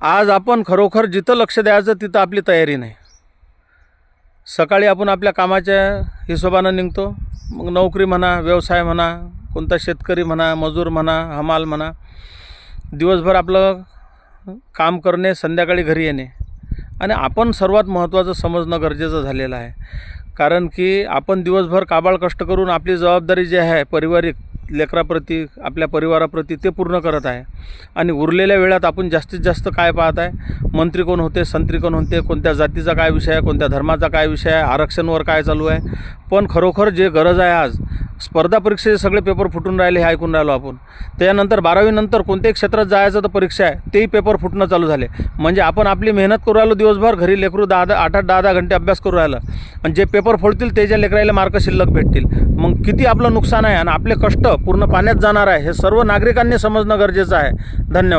आज आपण खरोखर जिथं लक्ष द्यायचं तिथं आपली तयारी नाही. सकाळी आपण आपल्या कामाच्या हिशोबानं निघतो. मग नोकरी म्हणा, व्यवसाय म्हणा, कोणता शेतकरी म्हणा, मजूर म्हणा, हमाल म्हणा, दिवसभर आपलं काम करणे, संध्याकाळी घरी येणे. आणि आपण सर्वात महत्त्वाचं समजणं गरजेचं झालेलं आहे. कारण की आपण दिवसभर काबाड कष्ट करून आपली जबाबदारी जी आहे पारिवारिक लेकराप्रती, आपल्या परिवाराप्रती ते पूर्ण करत आहे. आणि उरलेल्या वेळात आपण जास्तीत जास्त काय पाहत आहे, मंत्री कोण होते, संत्री कोण होते, कोणत्या जातीचा काय विषय आहे, कोणत्या धर्माचा काय विषय आहे, आरक्षणावर काय चालू आहे. पण खरोखर जे गरज आहे आज स्पर्धा परीक्षेचे सगळे पेपर फुटून राहिले हे ऐकून राहिलो आपण. त्यानंतर 12वी नंतर कोणत्याही क्षेत्रात जायचं तर परीक्षा आहे, तेही पेपर फुटणं चालू झाले. म्हणजे आपण आपली मेहनत करू राहिलो दिवसभर, घरी लेकरू 8-10 घंटे अभ्यास करू राहिलं, आणि जे पेपर फोडतील त्याच्या लेकरायला मार्क शिल्लक भेटतील. मग किती आपलं नुकसान आहे आणि आपले कष्ट पूर्ण पाण्यात जाणार आहे हे सर्व नागरिकांनी समजणं गरजेचं आहे. धन्यवाद.